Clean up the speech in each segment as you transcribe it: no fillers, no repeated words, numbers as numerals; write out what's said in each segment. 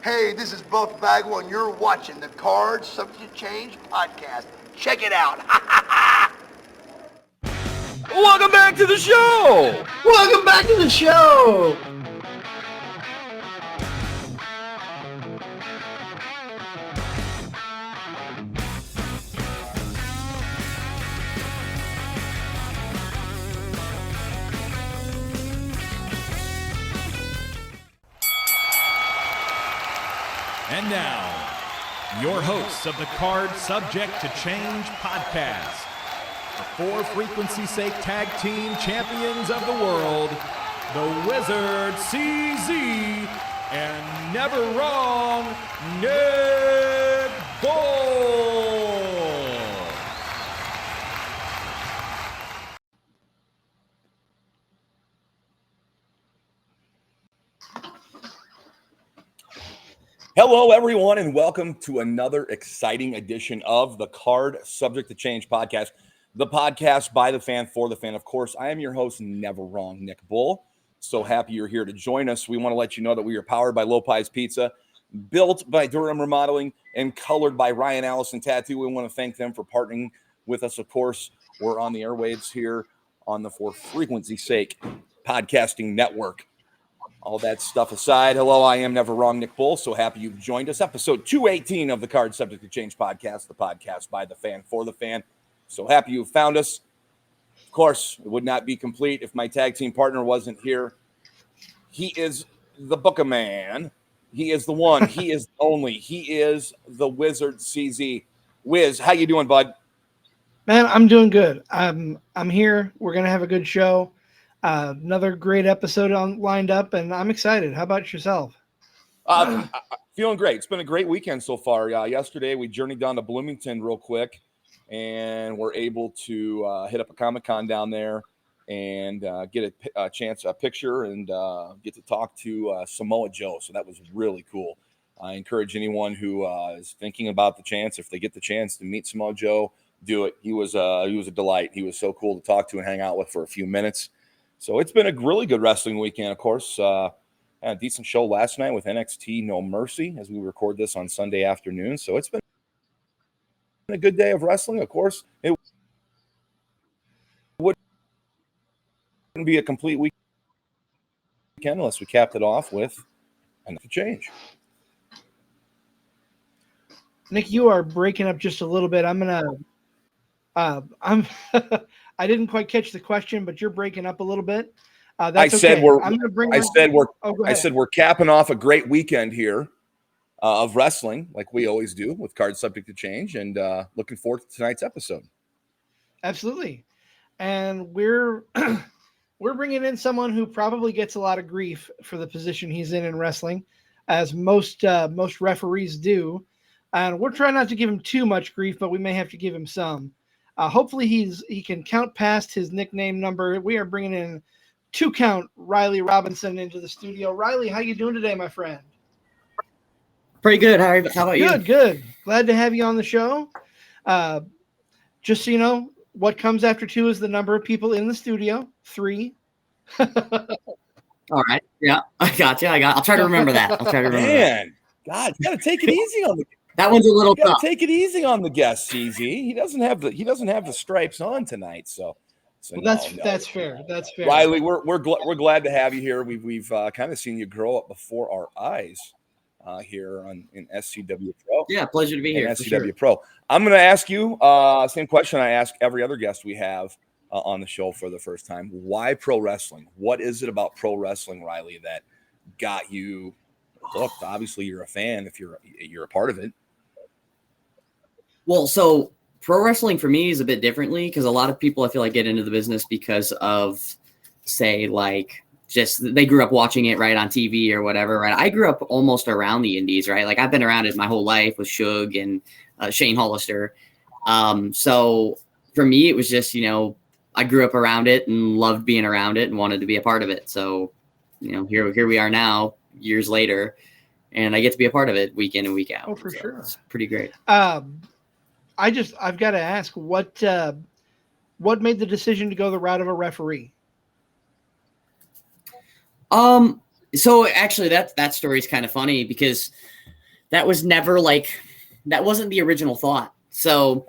Hey, this is Buff Bagwell, and you're watching the Card Subject Change podcast. Check it out. Welcome back to the show. Welcome back to the show. And now, your hosts of the Card Subject to Change podcast, the for frequency's sake tag team champions of the world, the Wizard CZ, and never wrong, Nick Bull. Hello, everyone, and welcome to another exciting edition of the Card Subject to Change podcast, the podcast by the fan, for the fan. Of course, I am your host, never wrong, Nick Bull. So happy you're here to join us. We want to let you know that we are powered by Lopez Pizza, built by Durham Remodeling, and colored by Ryan Allison Tattoo. We want to thank them for partnering with us. Of course, we're on the airwaves here on the For Frequency's Sake podcasting network. All that stuff aside, hello, I am never wrong, Nick Bull. So happy you've joined us. Episode 218 of the Card Subject to Change podcast, the podcast by the fan, for the fan. So happy you found us. Of course, it would not be complete if my tag team partner wasn't here. He is the Booker Man. He is the one. He is the only. He is the Wizard CZ. Wiz, how you doing, bud? Man, I'm doing good. I'm here. We're gonna have a good show. Another great episode lined up, and I'm excited. How about yourself? Feeling great. It's been a great weekend so far. Yesterday, we journeyed down to Bloomington real quick, and we're able to hit up a Comic-Con down there and get a picture, and get to talk to Samoa Joe. So that was really cool. I encourage anyone who is thinking about the chance, if they get the chance to meet Samoa Joe, do it. He was a delight. He was so cool to talk to and hang out with for a few minutes. So it's been a really good wrestling weekend, of course. Had a decent show last night with NXT No Mercy as we record this on Sunday afternoon. So it's been a good day of wrestling. Of course, it wouldn't be a complete weekend unless we capped it off with another change. Nick, you are breaking up just a little bit. I didn't quite catch the question, but you're breaking up a little bit. I said we're capping off a great weekend here of wrestling, like we always do with Card Subject to Change, and looking forward to tonight's episode. Absolutely, and we're bringing in someone who probably gets a lot of grief for the position he's in wrestling, as most referees do, and we're trying not to give him too much grief, but we may have to give him some. Hopefully he can count past his nickname number. We are bringing in Two Count Rylee Robinson into the studio. Rylee, how you doing today, my friend? Pretty good. How about you? Good. Glad to have you on the show. Just so you know, what comes after 2 is the number of people in the studio. 3. All right. Yeah, I got you. I'll try to remember that. Man, God, you got to take it easy on the. That one's a little tough. Take it easy on the guest, CZ. He doesn't have the stripes on tonight, so well, that's fair. That's fair. Rylee, we're glad to have you here. We've kind of seen you grow up before our eyes here in SCW Pro. Yeah, pleasure to be here. SCW Pro. I'm going to ask you same question I ask every other guest we have on the show for the first time. Why pro wrestling? What is it about pro wrestling, Rylee, that got you hooked? Obviously, you're a fan if you're a part of it. Well, so pro wrestling for me is a bit differently because a lot of people I feel like get into the business because of, say, like just they grew up watching it right on TV or whatever, right? I grew up almost around the indies, right? Like I've been around it my whole life with Suge and Shane Hollister. So for me, it was just, I grew up around it and loved being around it and wanted to be a part of it. So, here we are now, years later, and I get to be a part of it week in and week out. Oh, for sure. It's pretty great. I've got to ask, what made the decision to go the route of a referee? So actually that story is kind of funny because that was never that wasn't the original thought. So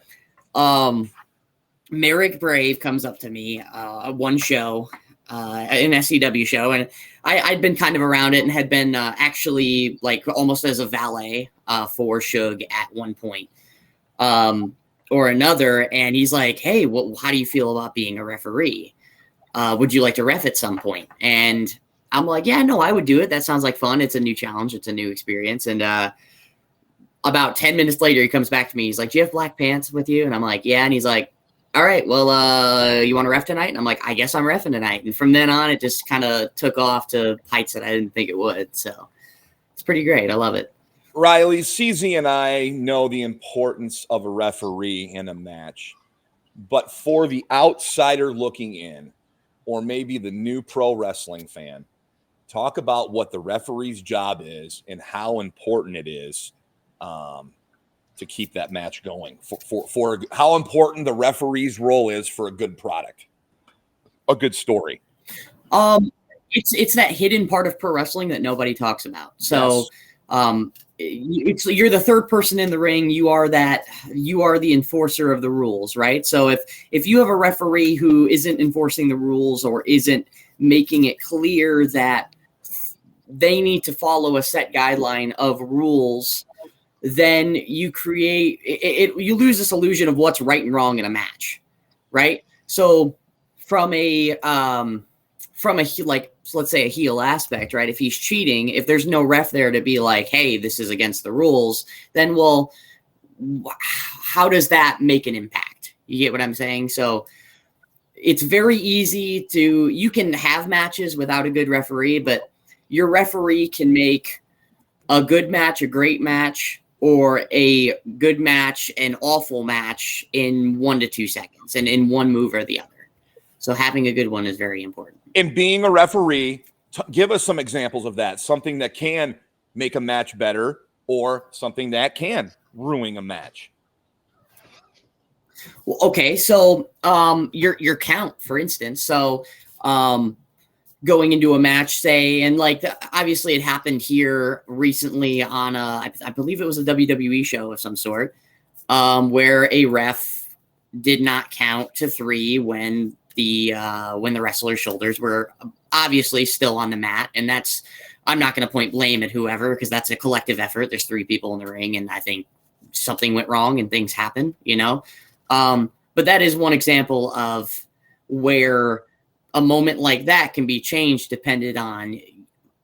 Merrick Brave comes up to me one show, an SCW show, and I'd been kind of around it and had been actually like almost as a valet for Suge at one point or another. And he's like, hey, how do you feel about being a referee? Would you like to ref at some point? And I'm like, yeah, no, I would do it. That sounds like fun. It's a new challenge. It's a new experience. And about 10 minutes later, he comes back to me. He's like, do you have black pants with you? And I'm like, yeah. And he's like, all right, well, you want to ref tonight? And I'm like, I guess I'm reffing tonight. And from then on, it just kind of took off to heights that I didn't think it would. So it's pretty great. I love it. Rylee, CZ and I know the importance of a referee in a match. But for the outsider looking in, or maybe the new pro wrestling fan, talk about what the referee's job is and how important it is to keep that match going, for how important the referee's role is for a good product, a good story. It's that hidden part of pro wrestling that nobody talks about. So yes. You're the third person in the ring. You are the enforcer of the rules, right? So if you have a referee who isn't enforcing the rules or isn't making it clear that they need to follow a set guideline of rules, then you create it. You lose this illusion of what's right and wrong in a match, right? So from a like, let's say a heel aspect, right? If he's cheating, if there's no ref there to be like, hey, this is against the rules, then well, how does that make an impact? You get what I'm saying? So it's very easy you can have matches without a good referee, but your referee can make a good match a great match, or a good match an awful match in 1 to 2 seconds, and in one move or the other. So having a good one is very important. And being a referee, give us some examples of that. Something that can make a match better, or something that can ruin a match. Well, okay, so your count, for instance. So going into a match, say, and like obviously it happened here recently on I believe it was a WWE show of some sort, where a ref did not count to 3 when the wrestler's shoulders were obviously still on the mat. And I'm not going to point blame at whoever, because that's a collective effort. There's 3 people in the ring, and I think something went wrong and things happen, but that is one example of where a moment like that can be changed dependent on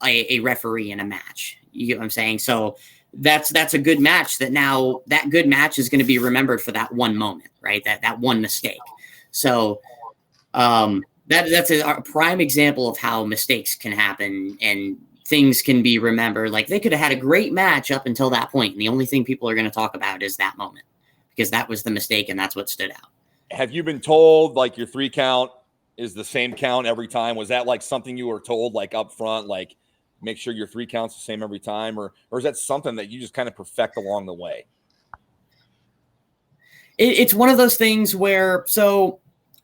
a referee in a match. You get what I'm saying? So that's a good match that good match is going to be remembered for that one moment, right? That one mistake. So that's a prime example of how mistakes can happen and things can be remembered. Like, they could have had a great match up until that point, and the only thing people are going to talk about is that moment, because that was the mistake and that's what stood out. Have you been told like your 3 count is the same count every time? Was that like something you were told like up front, like make sure your 3 counts the same every time, or is that something that you just kind of perfect along the way? It's one of those things where, so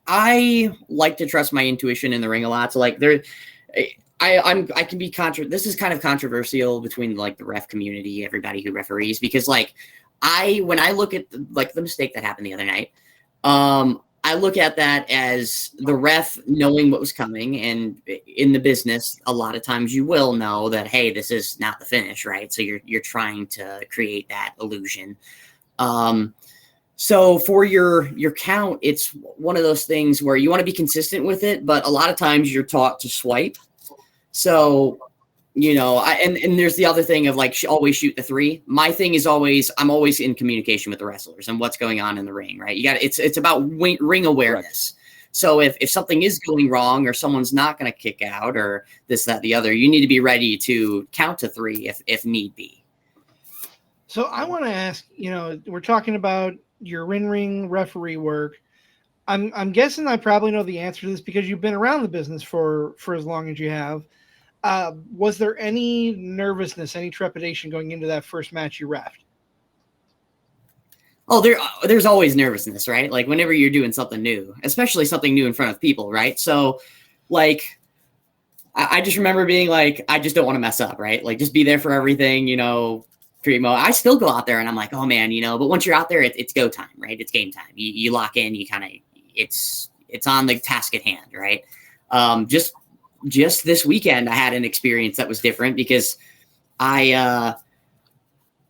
I like to trust my intuition in the ring a lot. So like I can be this is kind of controversial between like the ref community, everybody who referees, because like when I look at the mistake that happened the other night, I look at that as the ref knowing what was coming. And in the business, a lot of times you will know that, hey, this is not the finish, right? So you're trying to create that illusion. So for your count, it's one of those things where you want to be consistent with it, but a lot of times you're taught to swipe. So, and there's the other thing of like, always shoot the 3. My thing is I'm always in communication with the wrestlers and what's going on in the ring, right? It's about ring awareness. Correct. So if something is going wrong, or someone's not going to kick out, or this, that, the other, you need to be ready to count to 3 if need be. So I want to ask, we're talking about your in-ring referee work. I'm guessing I probably know the answer to this because you've been around the business for as long as you have. Was there any nervousness, any trepidation going into that first match you reffed? Oh, there's always nervousness, right? Like whenever you're doing something new, especially something new in front of people, right? So like I just remember being like, I just don't want to mess up, right? Like, just be there for everything, primo. I still go out there and I'm like, oh man, but once you're out there, it's go time, right? It's game time. You lock in, you kind of, it's on the task at hand, right? Just this weekend, I had an experience that was different because I'm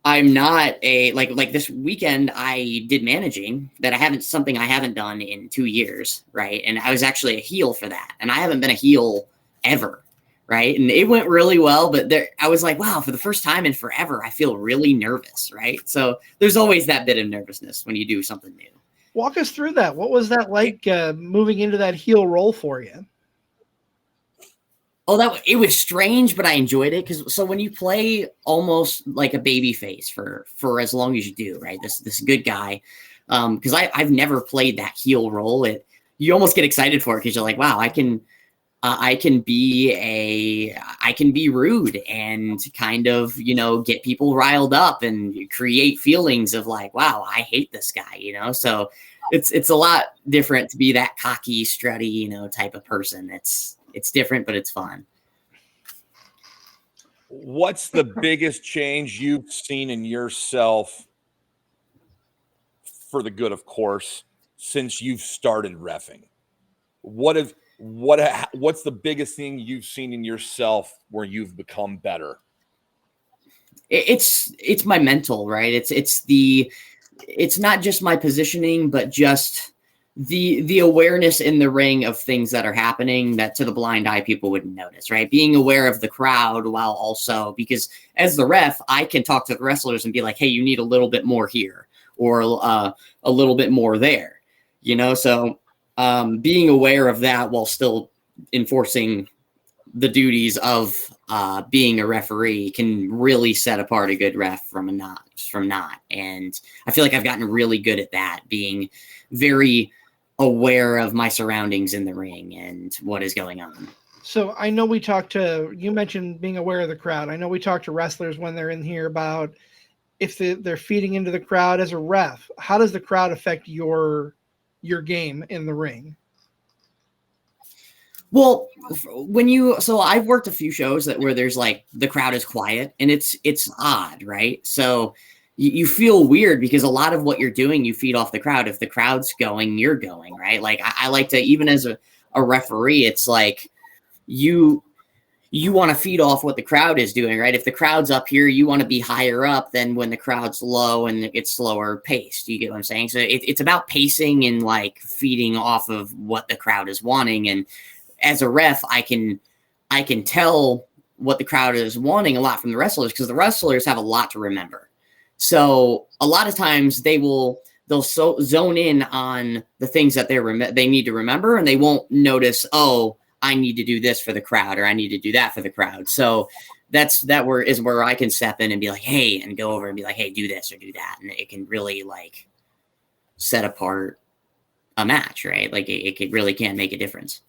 not like this weekend I did managing that I haven't done in 2 years, right? And I was actually a heel for that, and I haven't been a heel ever, right? And it went really well, but I was like, wow, for the first time in forever, I feel really nervous, right? So there's always that bit of nervousness when you do something new. Walk us through that. What was that like moving into that heel role for you? Oh, it was strange, but I enjoyed it so when you play almost like a baby face for as long as you do, right? This good guy, because I've never played that heel role. You almost get excited for it because you're like, wow, I can be rude and kind of, get people riled up and create feelings of like, wow, I hate this guy, so it's a lot different to be that cocky, strutty, type of person. It's different, but it's fun. What's the biggest change you've seen in yourself, for the good, of course, since you've started reffing? What's the biggest thing you've seen in yourself where you've become better? It's my mental, right? It's not just my positioning, but just the awareness in the ring of things that are happening that to the blind eye people wouldn't notice, right? Being aware of the crowd while also, because as the ref, I can talk to the wrestlers and be like, hey, you need a little bit more here or a little bit more there, so being aware of that while still enforcing the duties of being a referee can really set apart a good ref from not. And I feel like I've gotten really good at that, being very aware of my surroundings in the ring and what is going on. So I know you mentioned being aware of the crowd. I know we talk to wrestlers when they're in here about if they're feeding into the crowd as a ref. How does the crowd affect your game in the ring? Well, so I've worked a few shows where there's like the crowd is quiet and it's odd, right? So you feel weird because a lot of what you're doing, you feed off the crowd. If the crowd's going, you're going, right? Like I like to, even as a referee, it's like you want to feed off what the crowd is doing, right? If the crowd's up here, you want to be higher up than when the crowd's low and it's slower paced. You get what I'm saying? So it's about pacing and like feeding off of what the crowd is wanting. And as a ref, I can tell what the crowd is wanting a lot from the wrestlers because the wrestlers have a lot to remember. So a lot of times they'll zone in on the things that they need to remember, and they won't notice, oh, I need to do this for the crowd, or I need to do that for the crowd. So is where I can step in and be like, hey, and go over and be like, hey, do this or do that. And it can really like set apart a match, right? Like it really can make a difference.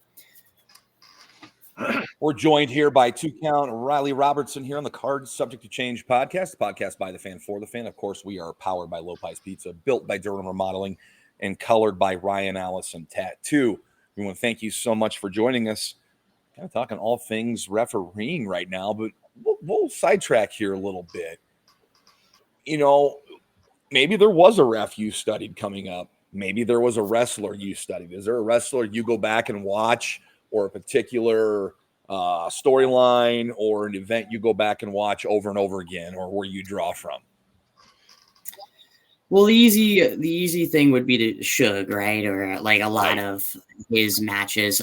We're joined here by Two Count Rylee Robinson here on the Card Subject to Change podcast, the podcast by the fan for the fan. Of course, we are powered by Lopez Pizza, built by Durham Remodeling, and colored by Ryan Allison Tattoo. We want to thank you so much for joining us. Kind of talking all things refereeing right now, but we'll sidetrack here a little bit. Maybe there was a ref you studied coming up. Maybe there was a wrestler you studied. Is there a wrestler you go back and watch, or a particular storyline or an event you go back and watch over and over again, or where you draw from? Well, the easy thing would be to Suge, right? Or like a lot of his matches.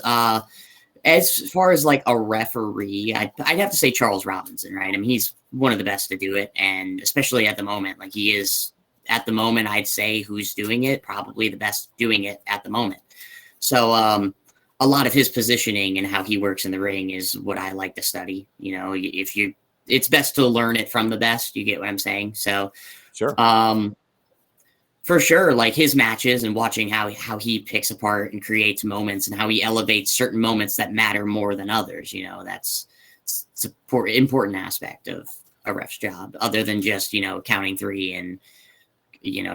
As far as like a referee, I'd have to say Charles Robinson, right? I mean, he's one of the best to do it. And especially at the moment, like he is at the moment, I'd say who's doing it, probably the best doing it at the moment. So, a lot of his positioning and how he works in the ring is what I like to study. It's best to learn it from the best. You get what I'm saying? So, sure. For sure, like his matches and watching how he picks apart and creates moments and how he elevates certain moments that matter more than others. It's an important aspect of a ref's job, other than just, counting three and,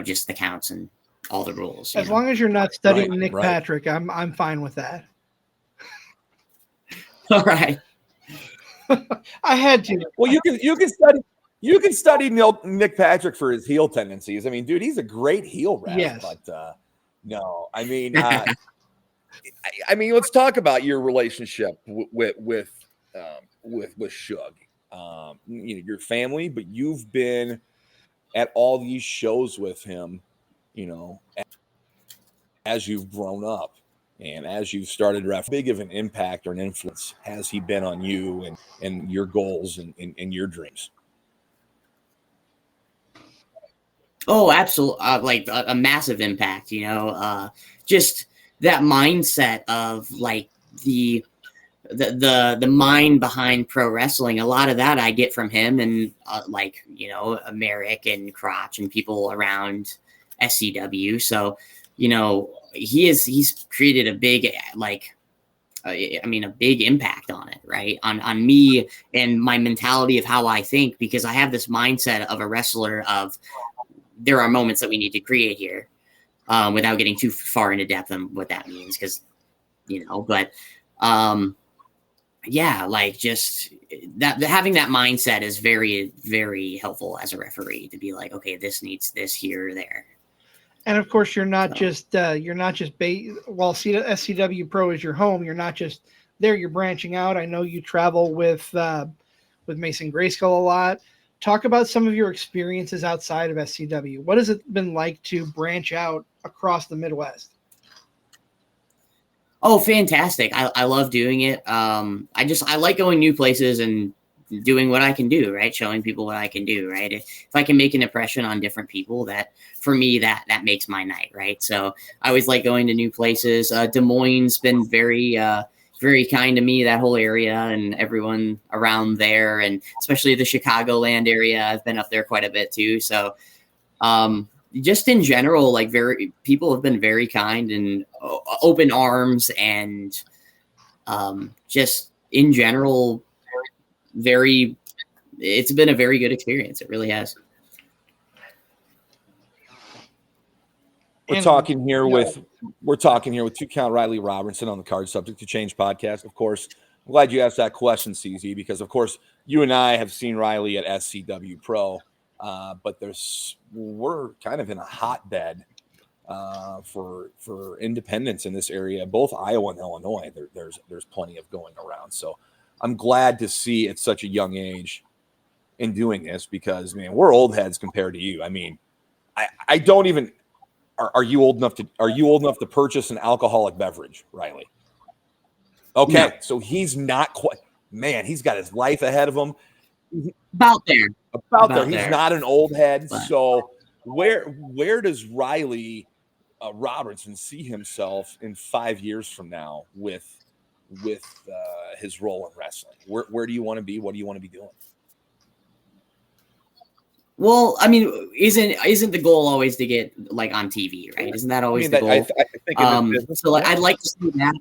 just the counts and all the rules. As long as you're not studying Nick Patrick, I'm fine with that. All right. I had to. Well, you can study Nick Patrick for his heel tendencies. I mean, dude, he's a great heel ref. Yes. But no, I mean, let's talk about your relationship with Suge. Your family, but you've been at all these shows with him, as you've grown up and as you've started ref. How big of an impact or an influence has he been on you and your goals and your dreams? Oh, absolutely. Like a massive impact, just that mindset of like the mind behind pro wrestling. A lot of that I get from him and Merrick and Crotch and people around SCW. So, he's created a big, a big impact on it, right? On me and my mentality of how I think, because I have this mindset of a wrestler of there are moments that we need to create here, without getting too far into depth on what that means. Cause just that having that mindset is very, very helpful as a referee to be like, okay, this needs this here or there. And of course, you're not just while SCW Pro is your home, you're not just there. You're branching out. I know you travel with Mason Grayskull a lot. Talk about some of your experiences outside of SCW. What has it been like to branch out across the Midwest? Oh, fantastic. I love doing it. I like going new places and doing what I can do, right? Showing people what I can do, right? If I can make an impression on different people, that for me, that makes my night, right? So I always like going to new places. Des Moines been very, very kind to me, that whole area and everyone around there, and especially the Chicagoland area. I've been up there quite a bit too. So, just in general, people have been very kind and open arms, and just in general, it's been a very good experience. It really has. We're talking here with Two Count Rylee Robinson on the Card Subject to Change podcast. Of course, I'm glad you asked that question, CZ, because of course you and I have seen Rylee at SCW Pro, but we're kind of in a hotbed for independence in this area, both Iowa and Illinois. There's plenty of going around. So I'm glad to see at such a young age in doing this, because man, we're old heads compared to you. I mean, I don't even. Are you old enough to purchase an alcoholic beverage, Rylee? Okay, no. So he's not quite. Man, he's got his life ahead of him. About there. He's not an old head. But. So where does Rylee Robinson see himself in 5 years from now with his role in wrestling? Where do you want to be? What do you want to be doing? Well, I mean, isn't the goal always to get on TV, right? Isn't that always the goal? I think so. I'd like to see that.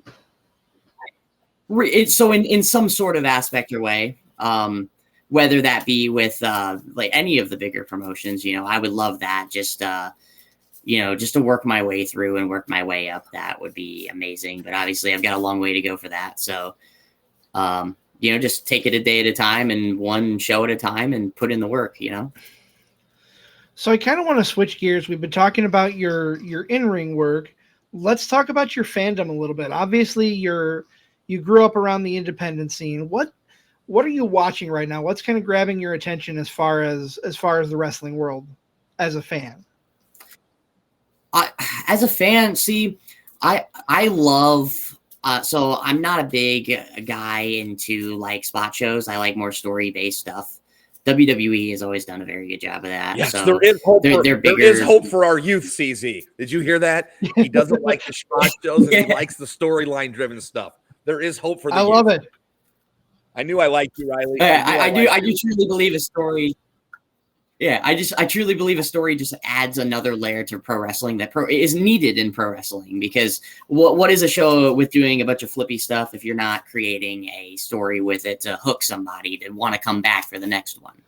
So in some sort of aspect or way, whether that be with any of the bigger promotions, I would love that. Just to work my way through and work my way up, that would be amazing. But obviously, I've got a long way to go for that. So, just take it a day at a time and one show at a time and put in the work. So I kind of want to switch gears. We've been talking about your in-ring work. Let's talk about your fandom a little bit. Obviously, you grew up around the independent scene. What are you watching right now? What's kind of grabbing your attention as far as the wrestling world as a fan? As a fan, see, I love. So I'm not a big guy into spot shows. I like more story-based stuff. WWE has always done a very good job of that. Yes, so there is hope. There is hope for our youth, CZ. Did you hear that? He doesn't like the spot shows, and he likes the storyline-driven stuff. There is hope for the youth. Love it. I knew I liked you, Rylee. I do truly believe a story. Yeah, I truly believe a story just adds another layer to pro wrestling that is needed in pro wrestling, because what is a show with doing a bunch of flippy stuff if you're not creating a story with it to hook somebody to want to come back for the next one?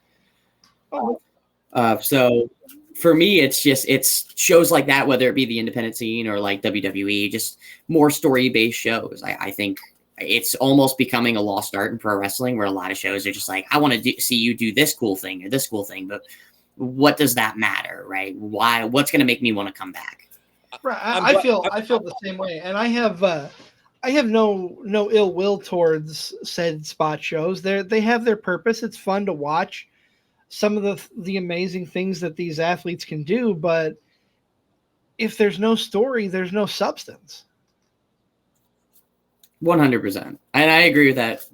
So for me, it's shows like that, whether it be the independent scene or like WWE, just more story-based shows. I think it's almost becoming a lost art in pro wrestling, where a lot of shows are just like, I want to see you do this cool thing or this cool thing, but what does that matter, right? Why? What's going to make me want to come back? Right. I feel the same way, and I have no ill will towards said spot shows. They have their purpose. It's fun to watch some of the amazing things that these athletes can do, but if there's no story, there's no substance. 100%. And I agree with that.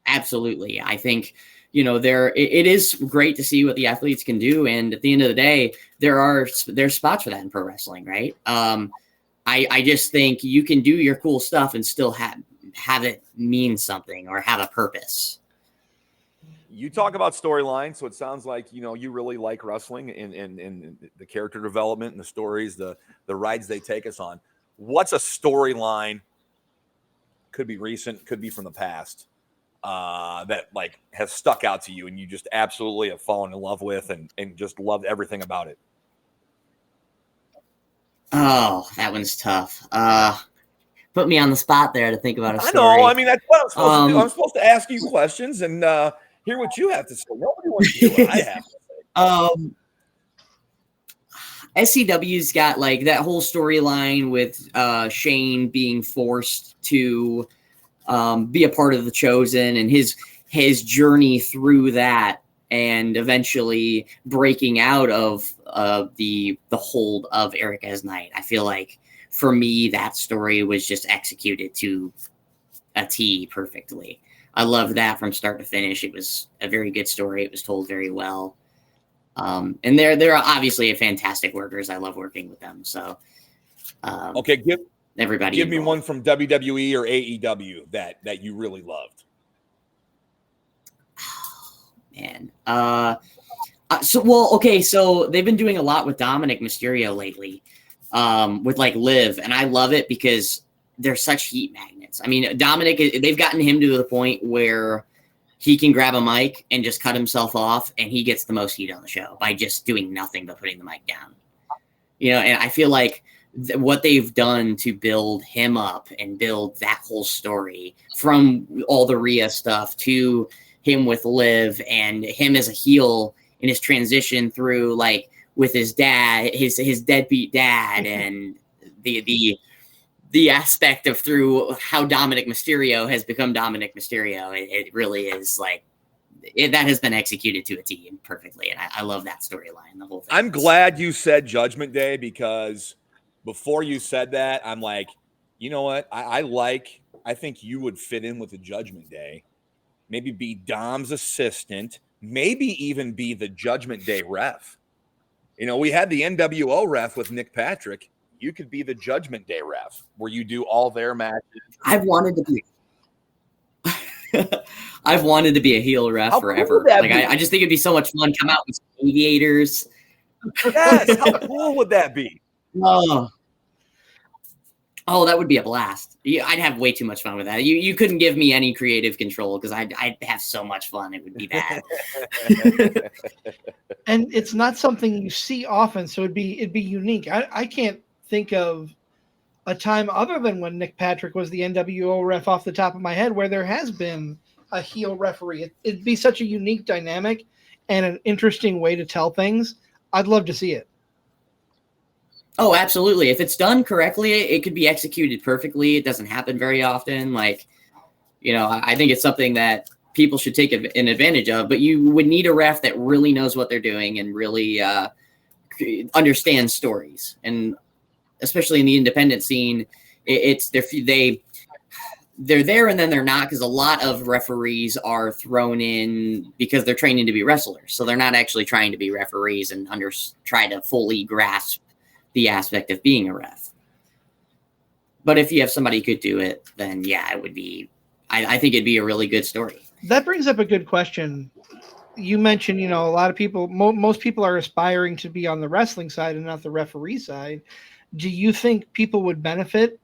Absolutely. I think, it is great to see what the athletes can do. And at the end of the day, there's spots for that in pro wrestling, right? I just think you can do your cool stuff and still have it mean something or have a purpose. You talk about storyline, so it sounds like you really like wrestling and the character development and the stories, the rides they take us on. What's a storyline? Could be recent, could be from the past, that like has stuck out to you and you just absolutely have fallen in love with and just loved everything about it. Oh, that one's tough. Put me on the spot there to think about a story. I know. I mean, that's what I'm supposed to do. I'm supposed to ask you questions and hear what you have to say. Nobody wants to hear what I have to say. SCW's got like that whole storyline with Shane being forced to be a part of the Chosen and his journey through that, and eventually breaking out of the hold of Eric as Knight. I feel like for me, that story was just executed to a T perfectly. I loved that from start to finish. It was a very good story. It was told very well. And they're obviously fantastic workers. I love working with them. So, okay, give me one from WWE or AEW that you really loved. Man. So they've been doing a lot with Dominic Mysterio lately, with like Liv, and I love it because they're such heat magnets. I mean, Dominic, they've gotten him to the point where he can grab a mic and just cut himself off, and he gets the most heat on the show by just doing nothing but putting the mic down. And I feel like what they've done to build him up and build that whole story, from all the Rhea stuff to him with Liv and him as a heel in his transition through, like, with his dad, his deadbeat dad, and the aspect of through how Dominic Mysterio has become Dominic Mysterio. It really is like that has been executed to a T perfectly. And I love that storyline, the whole thing. I'm glad you said Judgment Day, because before you said that, I'm like, you know what? I think you would fit in with the Judgment Day. Maybe be Dom's assistant, maybe even be the Judgment Day ref. We had the NWO ref with Nick Patrick. You could be the Judgment Day ref, where you do all their matches. I've wanted to be a heel ref forever. Cool I just think it'd be so much fun. Come out with aviators. Yes, how cool would that be? Oh, that would be a blast. I'd have way too much fun with that. You couldn't give me any creative control, because I'd have so much fun. It would be bad. And it's not something you see often, so it'd be unique. I can't think of a time other than when Nick Patrick was the NWO ref off the top of my head where there has been a heel referee. It'd be such a unique dynamic and an interesting way to tell things. I'd love to see it. Oh, absolutely. If it's done correctly, it could be executed perfectly. It doesn't happen very often. I think it's something that people should take an advantage of, but you would need a ref that really knows what they're doing and really understands stories. And especially in the independent scene, they're there and then they're not, because a lot of referees are thrown in because they're training to be wrestlers. So they're not actually trying to be referees and try to fully grasp the aspect of being a ref. But if you have somebody who could do it, then yeah, it would be, I think it'd be a really good story. That brings up a good question. You mentioned, a lot of people, most people are aspiring to be on the wrestling side and not the referee side. Do you think people would benefit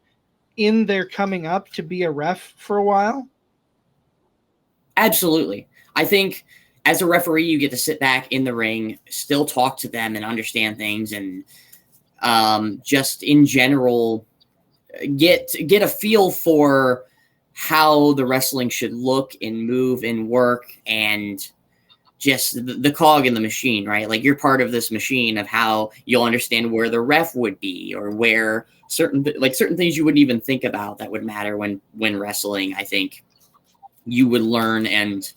in their coming up to be a ref for a while? Absolutely. I think as a referee, you get to sit back in the ring, still talk to them and understand things, and just in general, get a feel for how the wrestling should look and move and work, and just the cog in the machine, right? Like, you're part of this machine of how you'll understand where the ref would be, or where certain things you wouldn't even think about that would matter when wrestling. I think you would learn and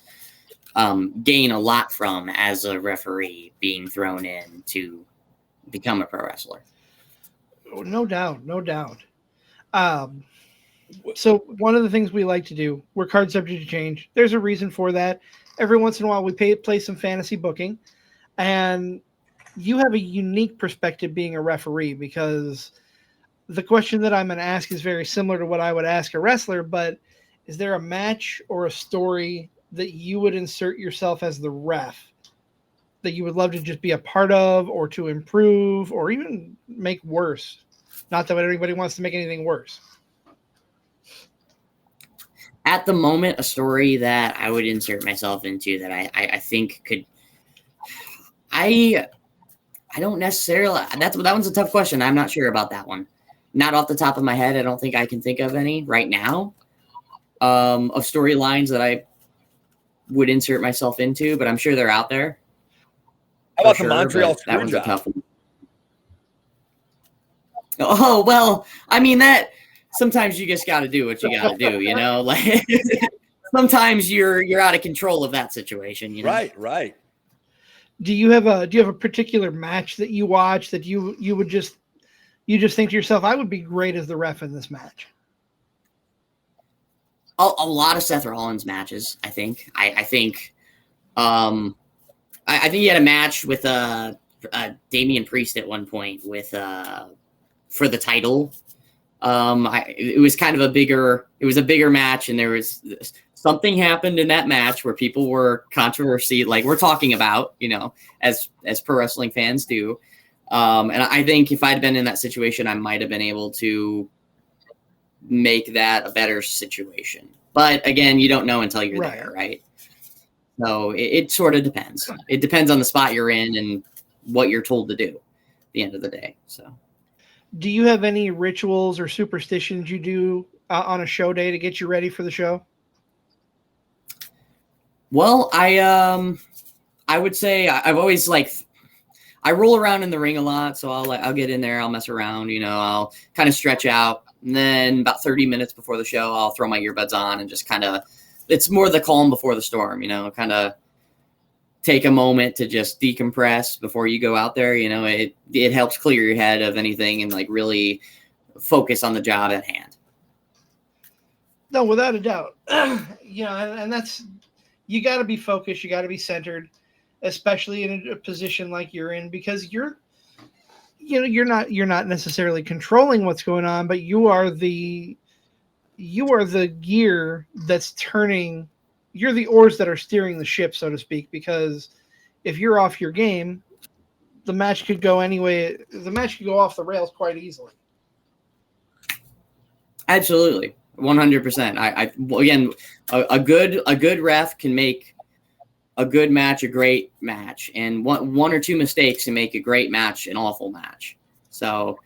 gain a lot from as a referee being thrown in to become a pro wrestler. No doubt, no doubt. So one of the things we like to do, we're card subject to change. There's a reason for that. Every once in a while, we play some fantasy booking, and you have a unique perspective being a referee, because the question that I'm going to ask is very similar to what I would ask a wrestler, but is there a match or a story that you would insert yourself as the ref that you would love to just be a part of, or to improve, or even make worse? Not that anybody wants to make anything worse. At the moment, a story that I would insert myself into that I think could, I don't necessarily, that one's a tough question. I'm not sure about that one. Not off the top of my head. I don't think I can think of any right now of storylines that I would insert myself into, but I'm sure they're out there. How about the Montreal that one's a Screwjob? tough one. Oh, well, I mean, that sometimes you just got to do what you got to do, you know, like sometimes you're out of control of that situation, you know? Right. Do you have a particular match that you watch that you would just think to yourself, I would be great as the ref in this match? A lot of Seth Rollins matches, I think. I think he had a match with Damian Priest at one point with for the title. It was kind of a bigger match, and there was something happened in that match where people were controversy, like we're talking about, you know, as pro wrestling fans do. And I think if I'd been in that situation, I might have been able to make that a better situation. But again, you don't know until you're there, right? So it sort of depends. It depends on the spot you're in and what you're told to do at the end of the day. So, do you have any rituals or superstitions you do on a show day to get you ready for the show? Well, I would say I've always I roll around in the ring a lot, so I'll get in there, I'll mess around, you know, I'll kind of stretch out, and then about 30 minutes before the show, I'll throw my earbuds on and just kind of, it's more the calm before the storm, you know, kind of take a moment to just decompress before you go out there. You know, it helps clear your head of anything and like really focus on the job at hand. No, without a doubt. And that's, you got to be focused. You got to be centered, especially in a position like you're in, because you're not necessarily controlling what's going on, but you are the gear that's turning. You're the oars that are steering the ship, so to speak, because if you're off your game, the match could go anyway. The match could go off the rails quite easily. Absolutely. 100%. Again, a good ref can make a good match a great match, and one or two mistakes can make a great match an awful match. So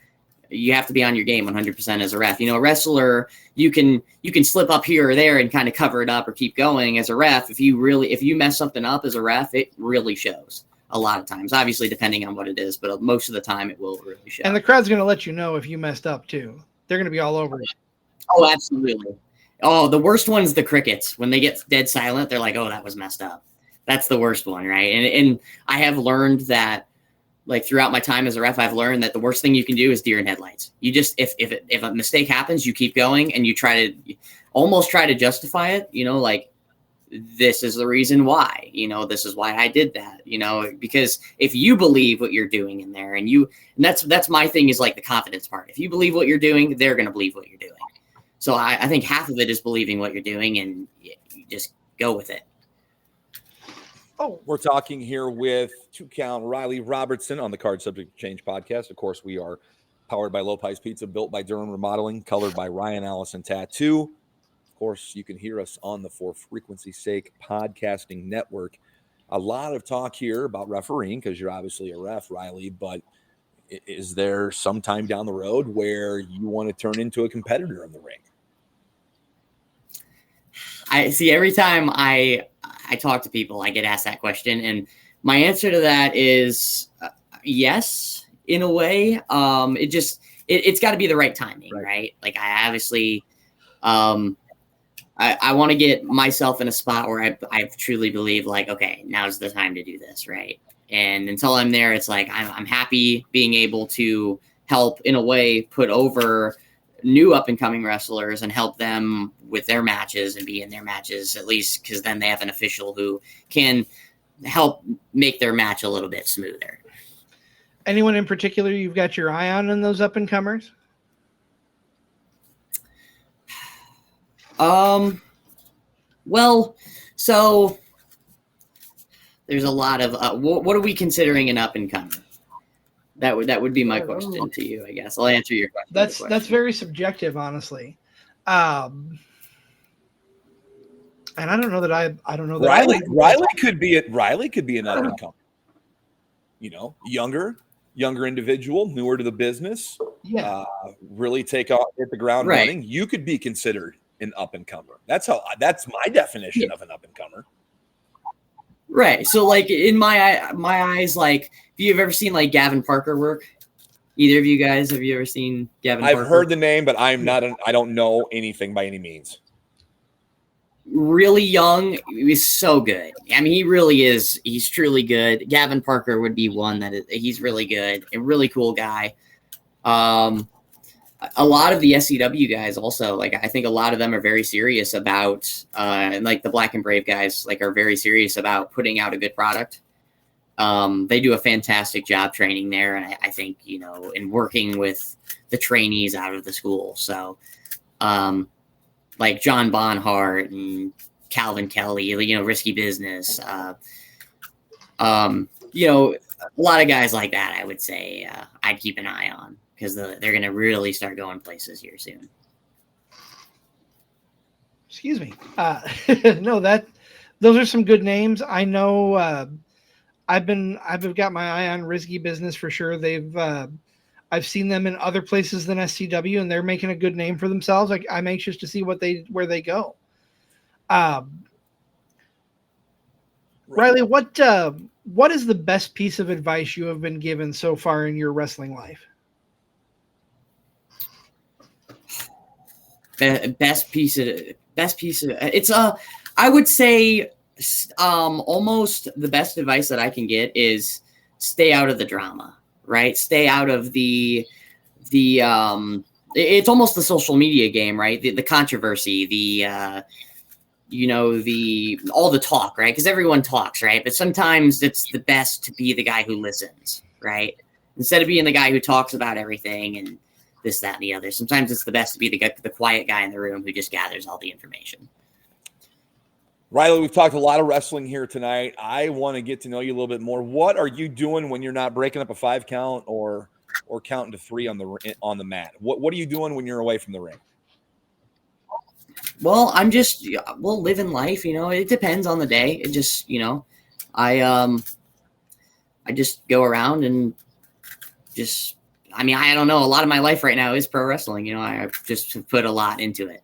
you have to be on your game 100% as a ref. You know, a wrestler, you can slip up here or there and kind of cover it up or keep going. As a ref, if you mess something up as a ref, it really shows a lot of times. Obviously, depending on what it is, but most of the time it will really show. And the crowd's going to let you know if you messed up too. They're going to be all over it. Oh, absolutely. Oh, the worst one's the crickets. When they get dead silent, they're like, "Oh, that was messed up." That's the worst one, right? And I have learned that, like, throughout my time as a ref, I've learned that the worst thing you can do is deer in headlights. You just, if a mistake happens, you keep going and you almost try to justify it, you know, like, this is the reason why, you know, this is why I did that, you know, because if you believe what you're doing in there and that's my thing, is like the confidence part. If you believe what you're doing, they're going to believe what you're doing. So I think half of it is believing what you're doing, and you just go with it. Oh, we're talking here with Two Count Rylee Robinson on the Card Subject Change podcast. Of course, we are powered by Low Pies Pizza, built by Durham Remodeling, colored by Ryan Allison Tattoo. Of course, you can hear us on the For Frequency's Sake podcasting network. A lot of talk here about refereeing, because you're obviously a ref, Rylee, but is there some time down the road where you want to turn into a competitor in the ring? I see every time I talk to people, I get asked that question, and my answer to that is yes, in a way. It's got to be the right timing, right? Like I obviously, I want to get myself in a spot where I truly believe like, okay, now's the time to do this, right? And until I'm there, it's like I'm happy being able to help in a way put over new up and coming wrestlers and help them with their matches and be in their matches at least, because then they have an official who can help make their match a little bit smoother. Anyone in particular you've got your eye on in those up and comers? Well, so there's a lot of what are we considering an up and comer? That would be my question to you, I guess. I'll answer your question. That's very subjective, honestly. And I don't know that I don't know that Rylee could be an up and comer. You know, younger individual, newer to the business. Yeah. Really hit the ground running. You could be considered an up and comer. That's my definition of an up and comer. Right. So like in my eyes, like if you've ever seen like Gavin Parker work, either of you guys, have you ever seen Gavin Parker? I've heard the name, but I don't know anything by any means. Really young. He's so good. I mean, he really is. He's truly good. Gavin Parker would be one he's really good. A really cool guy. A lot of the SCW guys also, like I think a lot of them are very serious about, and like the Black and Brave guys, like are very serious about putting out a good product. They do a fantastic job training there, and I think in working with the trainees out of the school. So, like John Bonhart and Calvin Kelly, Risky Business, a lot of guys like that. I would say I'd keep an eye on, because they're going to really start going places here soon. Excuse me. No, those are some good names. I know. I've got my eye on Risky Business for sure. I've seen them in other places than SCW, and they're making a good name for themselves. Like I'm anxious to see where they go. Rylee, what is the best piece of advice you have been given so far in your wrestling life? Best piece of it's I would say almost the best advice that I can get is stay out of the drama, right? Stay out of the it's almost the social media game, right? The controversy, all the talk, right? Because everyone talks, right? But sometimes it's the best to be the guy who listens, right? Instead of being the guy who talks about everything and this, that, and the other. Sometimes it's the best to be the quiet guy in the room who just gathers all the information. Rylee, we've talked a lot of wrestling here tonight. I want to get to know you a little bit more. What are you doing when you're not breaking up a 5 count or counting to 3 on the mat? What are you doing when you're away from the ring? Well, I'm just living life. It depends on the day. It just I just go around and just. I mean, I don't know. A lot of my life right now is pro wrestling. I just put a lot into it.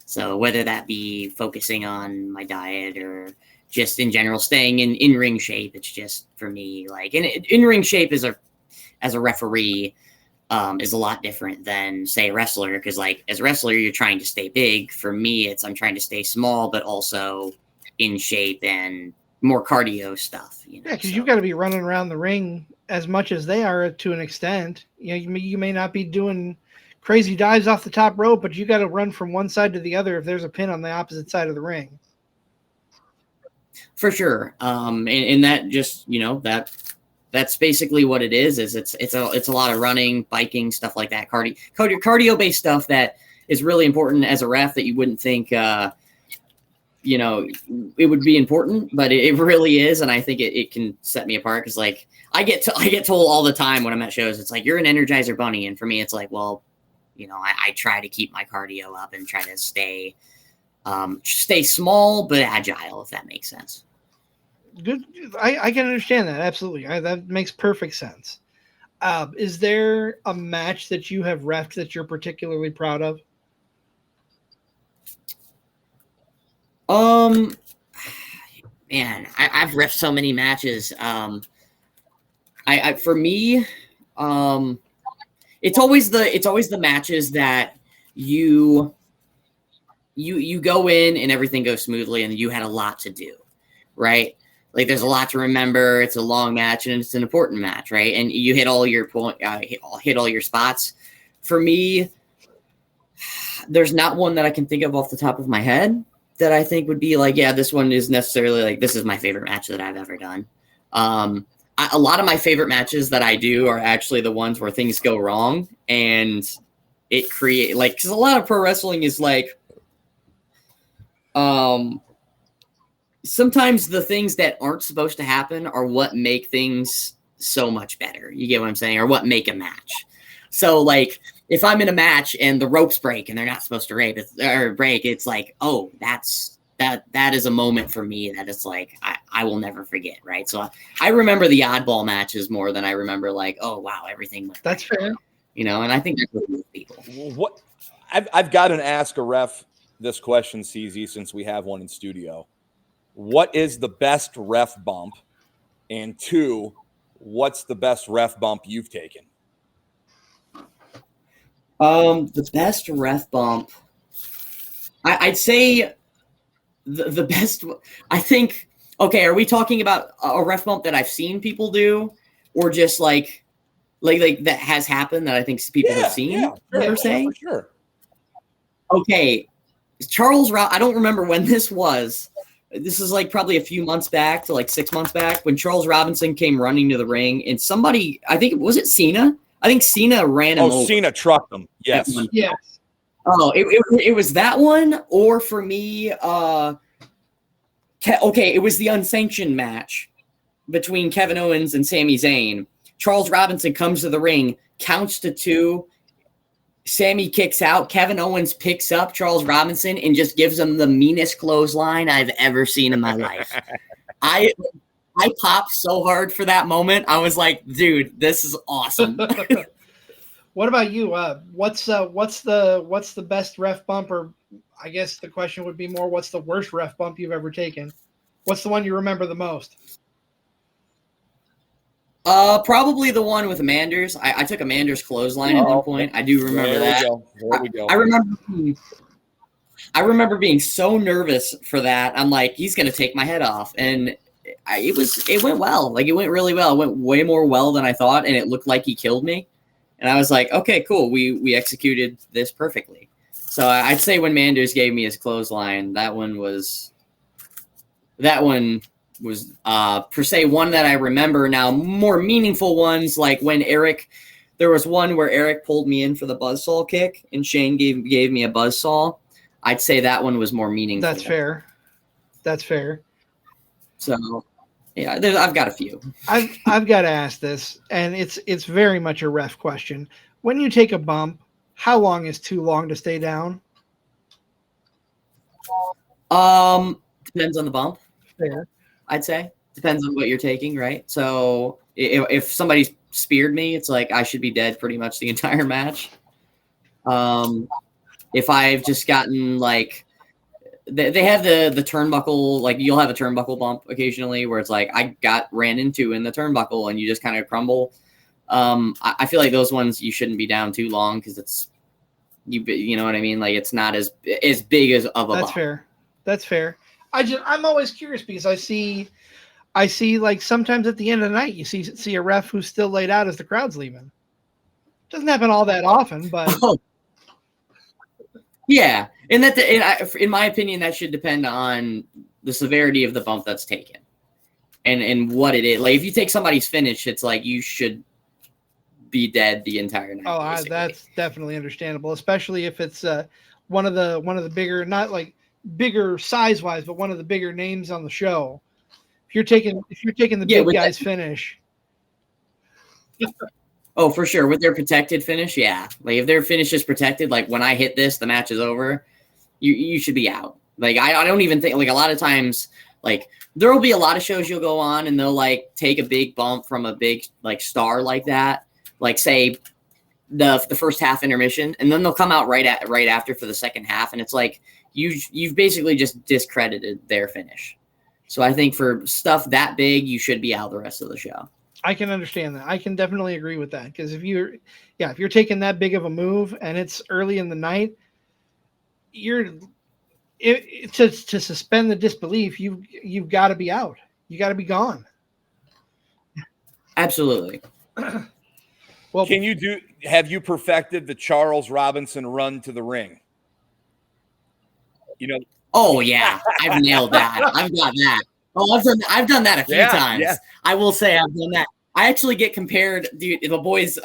So whether that be focusing on my diet or just in general staying in in-ring shape, it's just for me, like in-ring shape as a referee is a lot different than say a wrestler. Because like as a wrestler, you're trying to stay big. For me, I'm trying to stay small, but also in shape and more cardio stuff. Yeah, because you've got to be running around the ring as much as they are to an extent. You may not be doing crazy dives off the top rope, but you got to run from one side to the other if there's a pin on the opposite side of the ring. For sure. And that just, that's basically what it is it's a lot of running, biking, stuff like that. Cardio based stuff that is really important as a ref that you wouldn't think, it would be important, but it really is. And I think it can set me apart. Cause like I get told all the time when I'm at shows, it's like, you're an Energizer bunny. And for me, it's like, well, I try to keep my cardio up and try to stay small, but agile, if that makes sense. Good. I can understand that. Absolutely. That makes perfect sense. Is there a match that you have refed that you're particularly proud of? Man, I've reffed so many matches. For me, it's always the matches that you go in and everything goes smoothly and you had a lot to do, right? Like there's a lot to remember. It's a long match and it's an important match, right? And you hit all your hit all your spots. For me, there's not one that I can think of off the top of my head that I think would be like, yeah, this one is necessarily like, this is my favorite match that I've ever done. A lot of my favorite matches that I do are actually the ones where things go wrong and it create like, cause a lot of pro wrestling is like, sometimes the things that aren't supposed to happen are what make things so much better. You get what I'm saying? Or what make a match. So like, if I'm in a match and the ropes break and they're not supposed to break, it's like, oh, that is a moment for me that it's like I will never forget, right? So I remember the oddball matches more than I remember like, oh wow, everything went That's right. fair. You know, and I think that's what most people. What I've got to ask a ref this question, CZ, since we have one in studio. What is the best ref bump? And 2, what's the best ref bump you've taken? The best ref bump, I'd say the best, I think, okay, are we talking about a ref bump that I've seen people do or just like that has happened that I think people have seen per se? For sure. Okay. I don't remember when this was. This is like probably a few months back to like 6 months back when Charles Robinson came running to the ring and somebody, I think, was it Cena? I think Cena ran him over. Oh, Cena trucked him. Yes. Yes. Oh, it was that one, or for me, okay, it was the unsanctioned match between Kevin Owens and Sami Zayn. Charles Robinson comes to the ring, counts to 2. Sammy kicks out. Kevin Owens picks up Charles Robinson and just gives him the meanest clothesline I've ever seen in my life. I popped so hard for that moment. I was like, dude, this is awesome. What about you? What's the best ref bump, or I guess the question would be more, what's the worst ref bump you've ever taken? What's the one you remember the most? Probably the one with Manders. I took a Manders clothesline at one point. I do remember that. There we go. I remember being so nervous for that. I'm like, he's gonna take my head off, and it went well. Like it went really well. It went way more well than I thought, and it looked like he killed me. And I was like, okay, cool. We executed this perfectly. So I'd say when Manders gave me his clothesline, that one was per se one that I remember. Now more meaningful ones, like when there was one where Eric pulled me in for the buzzsaw kick and Shane gave me a buzzsaw. I'd say that one was more meaningful. That's fair. So yeah, I've got a few. I've got to ask this, and it's very much a ref question. When you take a bump, how long is too long to stay down? Depends on the bump. Fair. I'd say depends on what you're taking, right? So if somebody speared me, it's like I should be dead pretty much the entire match. If I've just gotten like they have the turnbuckle, like you'll have a turnbuckle bump occasionally where it's like I got ran into in the turnbuckle and you just kind of crumble. I feel like those ones you shouldn't be down too long because it's you know what I mean? Like it's not as big as of a That's bump. fair. That's fair. I'm always curious because I see like sometimes at the end of the night you see a ref who's still laid out as the crowd's leaving. Doesn't happen all that often, but yeah, and in my opinion, that should depend on the severity of the bump that's taken, and what it is. Like if you take somebody's finish, it's like you should be dead the entire night. Oh, that's definitely understandable, especially if it's one of the bigger, not like bigger size wise, but one of the bigger names on the show. If you're taking the big guy's finish. Oh, for sure. With their protected finish, yeah. Like if their finish is protected, like when I hit this, the match is over. You should be out. Like I don't even think, like a lot of times, like there will be a lot of shows you'll go on and they'll like take a big bump from a big like star like that, like say the first half intermission, and then they'll come out right after for the second half, and it's like you've basically just discredited their finish. So I think for stuff that big, you should be out the rest of the show. I can understand that. I can definitely agree with that, because if you're taking that big of a move and it's early in the night, to suspend the disbelief, you've got to be out. You got to be gone. Absolutely. Well, have you perfected the Charles Robinson run to the ring? You know. Oh yeah, I've nailed that. I've got that. Oh, I've done that a few times. Yeah. I will say I've done that. I actually get compared. Dude, the boys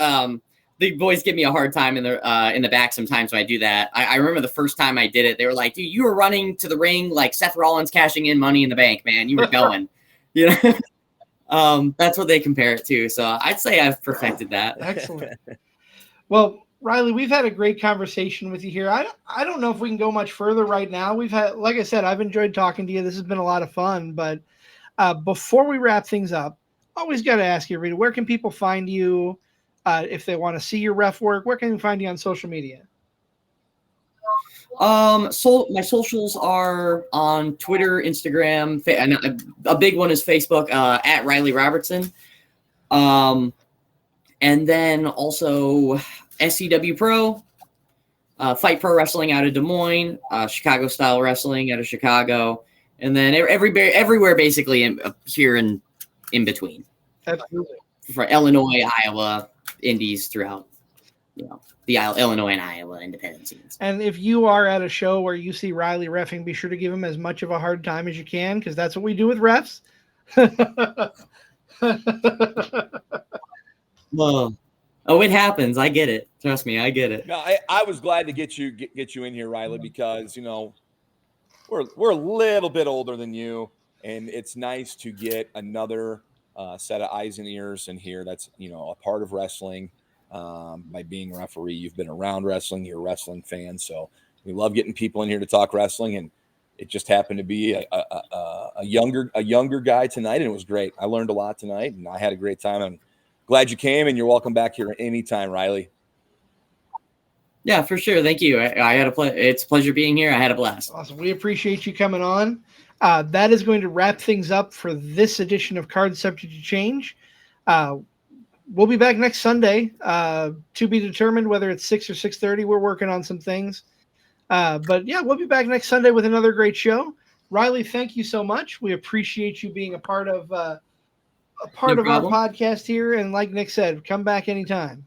give me a hard time in the back sometimes when I do that. I remember the first time I did it, they were like, "Dude, you were running to the ring like Seth Rollins cashing in Money in the Bank, man. You were going." You know, that's what they compare it to. So I'd say I've perfected that. Excellent. Well, Rylee, we've had a great conversation with you here. I don't know if we can go much further right now. We've had, like I said, I've enjoyed talking to you. This has been a lot of fun. But before we wrap things up, always got to ask you, Rita, where can people find you if they want to see your ref work? Where can they find you on social media? So my socials are on Twitter, Instagram, and a big one is Facebook, at Rylee Robinson. And then also SCW Pro, Fight Pro Wrestling out of Des Moines, Chicago Style Wrestling out of Chicago, and then everywhere basically here in between. Absolutely. For Illinois, Iowa, indies throughout, the Illinois and Iowa independent scenes. And if you are at a show where you see Rylee reffing, be sure to give him as much of a hard time as you can, because that's what we do with refs. Whoa. Oh, it happens. I get it. Trust me, I get it. No, I was glad to get you in here, Rylee, because we're a little bit older than you, and it's nice to get another set of eyes and ears in here. That's a part of wrestling. By being a referee, you've been around wrestling. You're a wrestling fan, so we love getting people in here to talk wrestling. And it just happened to be a younger guy tonight, and it was great. I learned a lot tonight, and I had a great time. I'm glad you came, and you're welcome back here anytime, Rylee. Yeah, for sure. Thank you. I had it's a pleasure being here. I had a blast. Awesome. We appreciate you coming on. That is going to wrap things up for this edition of Card Subject to Change. We'll be back next Sunday, to be determined whether it's 6 or 6:30. We're working on some things. But yeah, we'll be back next Sunday with another great show. Rylee, thank you so much. We appreciate you being a part of our podcast here. And like Nick said, come back anytime.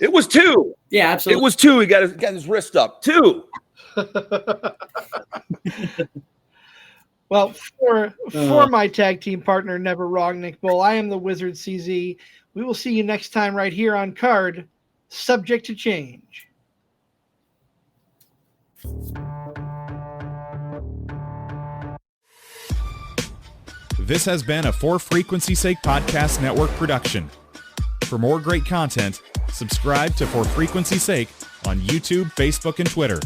It was 2. Yeah, absolutely. It was 2. He got his wrist up. 2. Well, for my tag team partner, Never Wrong, Nick Bull, I am the Wizard CZ. We will see you next time right here on Card Subject to Change. This has been a For Frequency's Sake Podcast Network production. For more great content, subscribe to For Frequency's Sake on YouTube, Facebook, and Twitter.